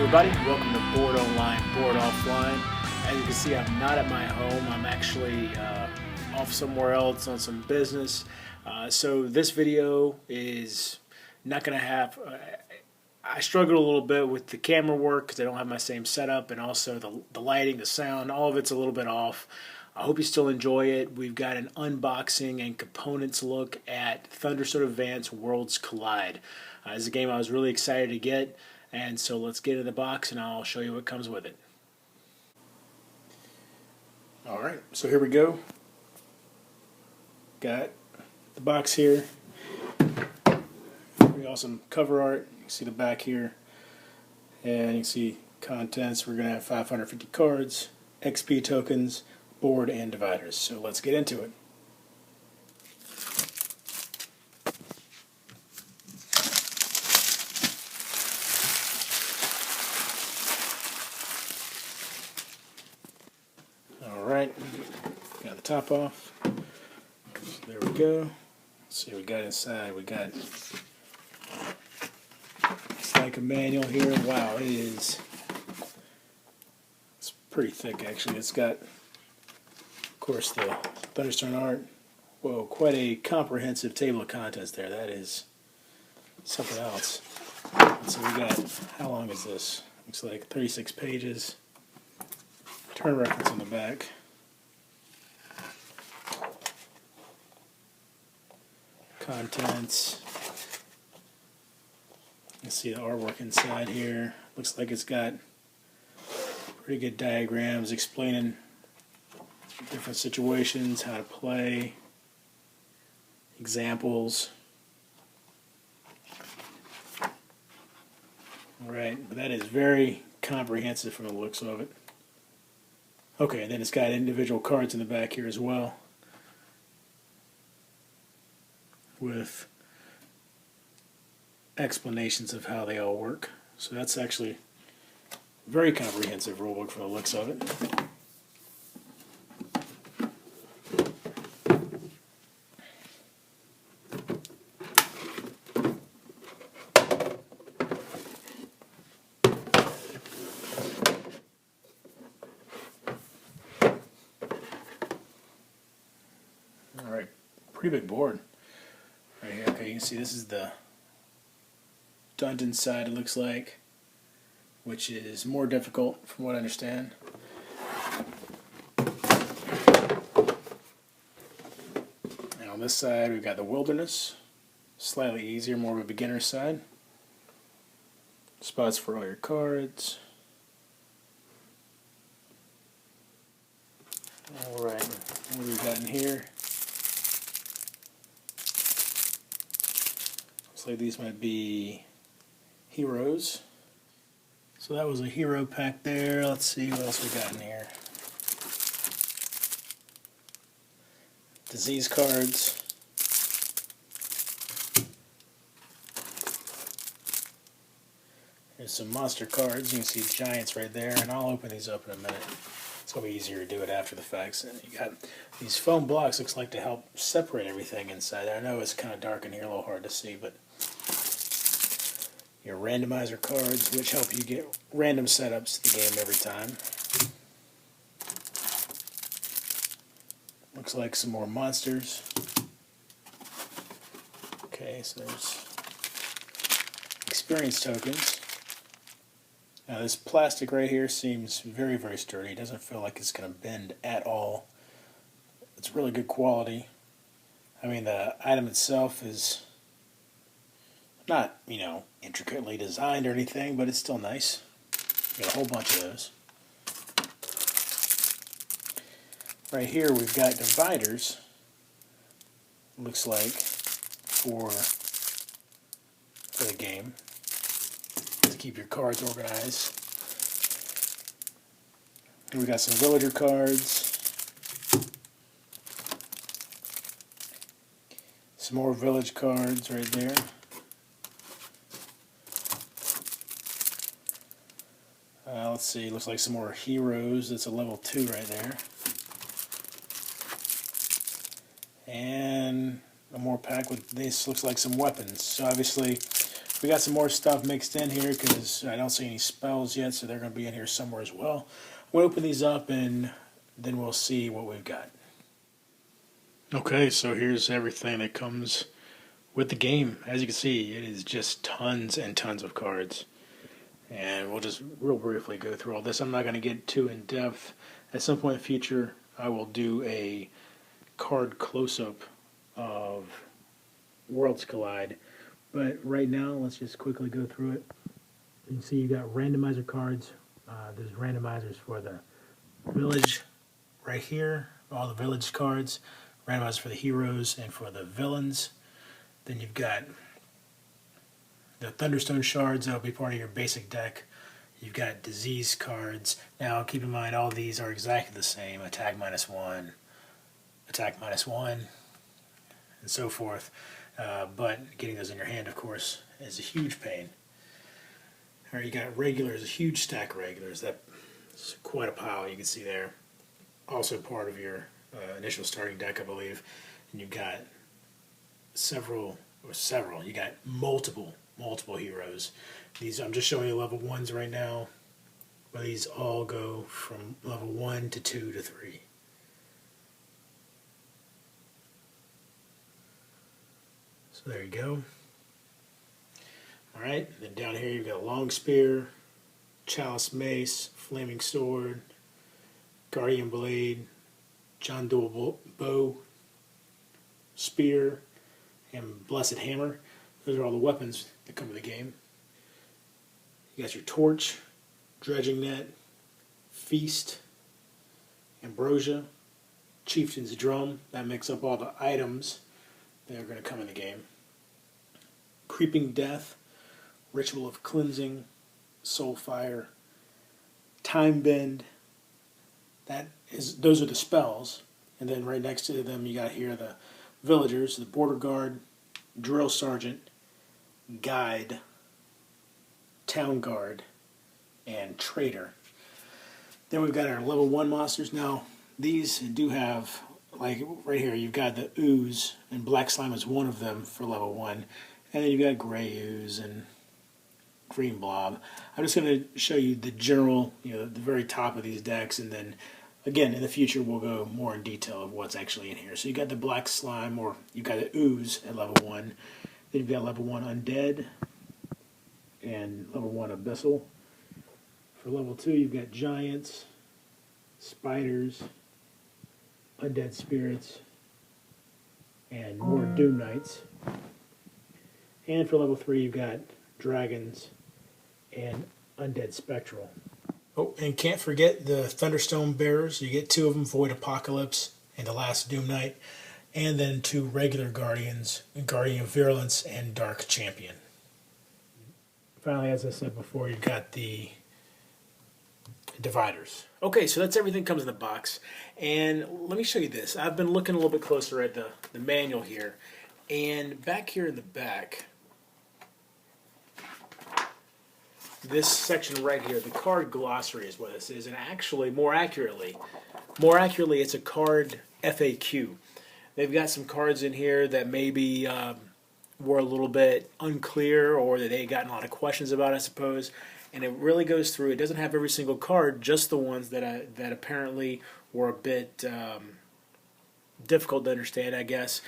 everybody, welcome to Board Online, Board Offline. As you can see, I'm not at my home. I'm actually off somewhere else on some business. So this video is not going to have... I struggled a little bit with the camera work because I don't have my same setup, and also the lighting, the sound, all of it's a little bit off. I hope you still enjoy it. We've got an unboxing and components look at Thunderstone Advanced Worlds Collide. It's a game I was really excited to get. And so let's get in the box and I'll show you what comes with it. Alright, so here we go. Got the box here. Pretty awesome cover art. You can see the back here. And you can see contents. We're going to have 550 cards, XP tokens, board, and dividers. So let's get into it. Alright, got the top off. So there we go. Let's see what we got inside. We got, it's like a manual here. Wow, it's pretty thick actually. It's got, of course, the Thunderstone art. Whoa, quite a comprehensive table of contents there. That is something else. So we got, how long is this? Looks like 36 pages. Turn reference on the back. Contents. You can see the artwork inside here. Looks like it's got pretty good diagrams explaining different situations, how to play, examples. Alright, that is very comprehensive from the looks of it. Okay, and then it's got individual cards in the back here as well, with explanations of how they all work. So that's actually a very comprehensive rulebook from the looks of it. Alright, pretty big board right here. Okay, you can see this is the dungeon side, it looks like, which is more difficult from what I understand. And on this side we've got the wilderness, slightly easier, more of a beginner side. Spots for all your cards. Alright, what do we got in here? Looks like these might be heroes. So that was a hero pack there. Let's see what else we got in here. Disease cards. Here's some monster cards. You can see giants right there, and I'll open these up in a minute. It's going to be easier to do it after the fact. And you got these foam blocks, looks like, to help separate everything inside. I know it's kind of dark in here, a little hard to see, but your randomizer cards, which help you get random setups to the game every time. Looks like some more monsters. Okay, so there's experience tokens. Now this plastic right here seems very, very sturdy. It doesn't feel like it's going to bend at all. It's really good quality. I mean, the item itself is not, intricately designed or anything, but it's still nice. Got a whole bunch of those. Right here we've got dividers, looks like, for the game, to keep your cards organized. And we got some villager cards, some more village cards right there. Let's see, looks like some more heroes. That's a level 2 right there. And a more pack with this, looks like some weapons. So obviously We got some more stuff mixed in here because I don't see any spells yet, so they're going to be in here somewhere as well. We'll open these up and then we'll see what we've got. Okay, so here's everything that comes with the game. As you can see, it is just tons and tons of cards. And we'll just real briefly go through all this. I'm not going to get too in depth. At some point in the future, I will do a card close-up of Worlds Collide. But right now, let's just quickly go through it. You can see you got randomizer cards. There's randomizers for the village right here, all the village cards. Randomizers for the heroes and for the villains. Then you've got the Thunderstone shards that will be part of your basic deck. You've got disease cards. Now keep in mind all these are exactly the same. Attack -1, attack -1, and so forth. But getting those in your hand, of course, is a huge pain. All right, you got regulars, a huge stack of regulars. That's quite a pile you can see there. Also part of your initial starting deck, I believe. And you've got you got multiple heroes. These, I'm just showing you level 1s right now, but these all go from level 1 to 2 to 3. So there you go. Alright, then down here you've got a long spear, chalice mace, flaming sword, guardian blade, John dual bow, spear, and blessed hammer. Those are all the weapons that come with the game. You got your torch, dredging net, feast, ambrosia, chieftain's drum. That makes up all the items that are going to come in the game. Creeping death, ritual of cleansing, soul fire, time bend. Those are the spells. And then right next to them you got here the villagers, the border guard, drill sergeant, guide, town guard, and trader. Then we've got our level 1 monsters. Now these do have, like right here, you've got the ooze, and black slime is one of them for level 1. And then you've got gray ooze and green blob. I'm just going to show you the general, the very top of these decks, and then again in the future we'll go more in detail of what's actually in here. So you got the black slime, or you've got the ooze at level 1. Then you've got level 1 undead and level 1 abyssal. For level 2 you've got giants, spiders, undead spirits, and more doom knights. And for level 3 you've got dragons and undead spectral. Oh, and can't forget the Thunderstone bearers. You get 2 of them, Void Apocalypse and the Last Doom Knight, and then 2 regular guardians, Guardian of Virulence and Dark Champion. Finally, as I said before, you've got the dividers. Okay, so that's everything comes in the box. And let me show you this. I've been looking a little bit closer at the manual here. And back here in the back, this section right here, the card glossary is what this is. And actually, more accurately, it's a card FAQ. They've got some cards in here that maybe were a little bit unclear, or that they had gotten a lot of questions about, I suppose. And it really goes through. It doesn't have every single card, just the ones that apparently were a bit difficult to understand, I guess.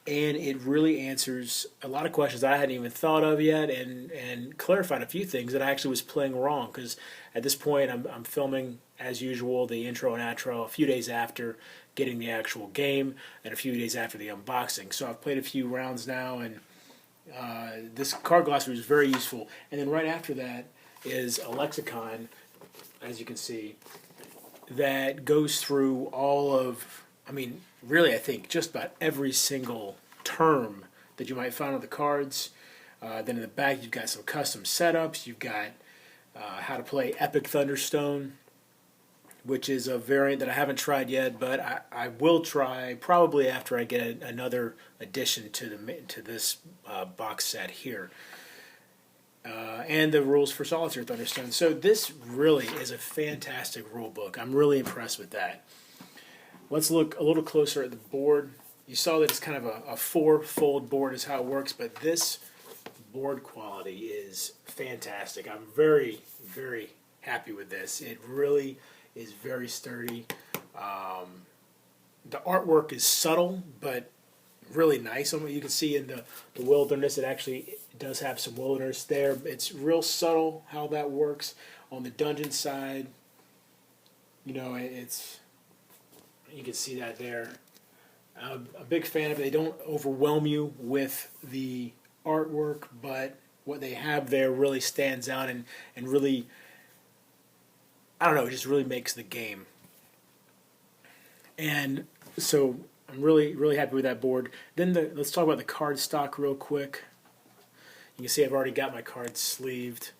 And it really answers a lot of questions I hadn't even thought of yet, and clarified a few things that I actually was playing wrong. Because at this point, I'm filming, as usual, the intro and outro a few days after getting the actual game, and a few days after the unboxing. So I've played a few rounds now, and this card glossary is very useful. And then right after that is a lexicon, as you can see, that goes through all of, really I think just about every single term that you might find on the cards. Then in the back you've got some custom setups. You've got how to play Epic Thunderstone, which is a variant that I haven't tried yet, but I will try probably after I get another addition to this box set here. And the rules for Solitaire Thunderstone. So this really is a fantastic rule book. I'm really impressed with that. Let's look a little closer at the board. You saw that it's kind of a 4-fold board is how it works, but this board quality is fantastic. I'm very, very happy with this. It really is very sturdy. The artwork is subtle, but really nice. You can see in the wilderness, it actually does have some wilderness there. It's real subtle how that works. On the dungeon side, you know, you can see that there. I'm a big fan of it. They don't overwhelm you with the artwork, but what they have there really stands out and really, I don't know, it just really makes the game. And so I'm really, really happy with that board. Then let's talk about the card stock real quick. You can see I've already got my cards sleeved.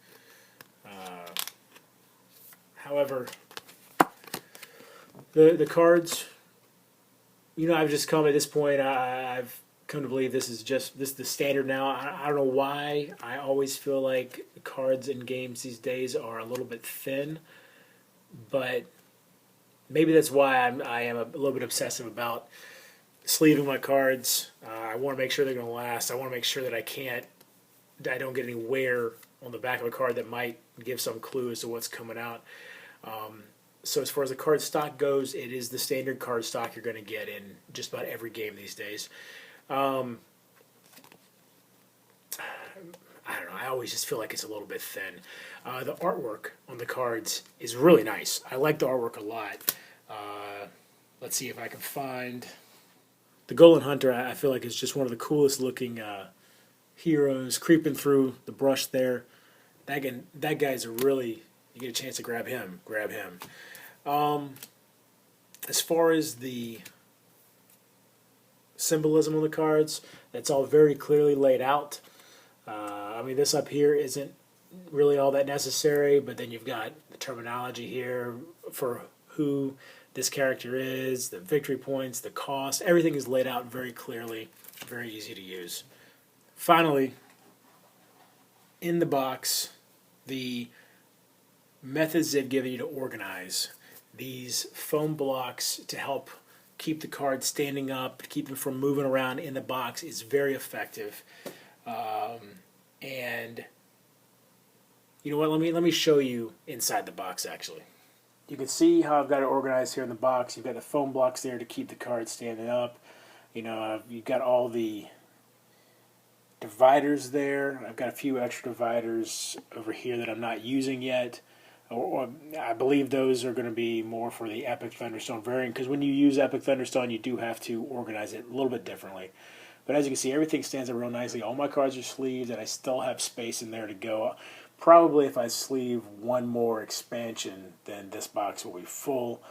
However, the cards, you know, I've just come at this point, I've come to believe this is the standard now. I don't know why. I always feel like cards in games these days are a little bit thin, but maybe that's why I am a little bit obsessive about sleeving my cards. I want to make sure they're going to last. I want to make sure that I don't get any wear on the back of a card that might give some clue as to what's coming out. So as far as the card stock goes, it is the standard card stock you're going to get in just about every game these days. I don't know. I always just feel like it's a little bit thin. The artwork on the cards is really nice. I like the artwork a lot. Let's see if I can find the Golden Hunter. I feel like it's just one of the coolest looking heroes creeping through the brush there. That guy's a really, you get a chance to grab him. As far as the symbolism on the cards, that's all very clearly laid out. I mean, this up here isn't really all that necessary, but then you've got the terminology here for who this character is, the victory points, the cost. Everything is laid out very clearly, very easy to use. Finally, in the box, the methods they've given you to organize these foam blocks to help keep the cards standing up, to keep them from moving around in the box is very effective. And you know what? Let me show you inside the box. Actually, you can see how I've got it organized here in the box. You've got the foam blocks there to keep the cards standing up. You know, you've got all the dividers there. I've got a few extra dividers over here that I'm not using yet. Or I believe those are going to be more for the Epic Thunderstone variant, because when you use Epic Thunderstone, you do have to organize it a little bit differently. But as you can see, everything stands up real nicely. All my cards are sleeved, and I still have space in there to go. Probably if I sleeve one more expansion, then this box will be full.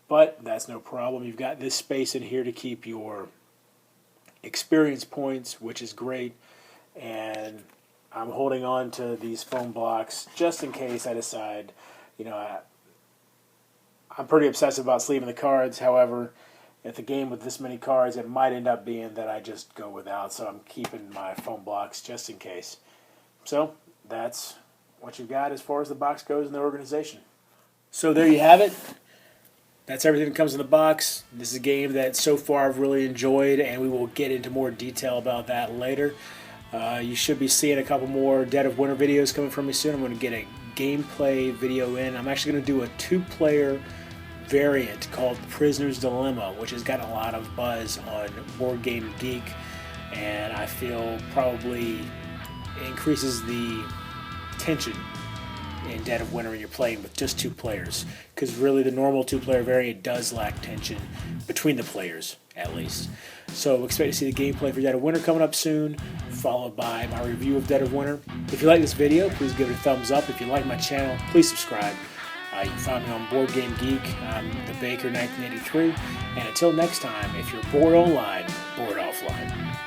But that's no problem. You've got this space in here to keep your experience points, which is great. And I'm holding on to these foam blocks just in case I decide, you know, I'm pretty obsessive about sleeving the cards. However, at the game with this many cards, it might end up being that I just go without. So I'm keeping my foam blocks just in case. So that's what you've got as far as the box goes in the organization. So there you have it. That's everything that comes in the box. This is a game that so far I've really enjoyed, and we will get into more detail about that later. You should be seeing a couple more Dead of Winter videos coming from me soon. I'm going to get a gameplay video in. I'm actually going to do a 2-player variant called Prisoner's Dilemma, which has gotten a lot of buzz on Board Game Geek, and I feel probably increases the tension in Dead of Winter when you're playing with just 2 players, because really the normal 2-player variant does lack tension between the players, at least. So expect to see the gameplay for Dead of Winter coming up soon, followed by my review of Dead of Winter. If you like this video, please give it a thumbs up. If you like my channel, please subscribe. You can find me on Board Game Geek. I'm the Baker 1983. And until next time, if you're bored online, board offline.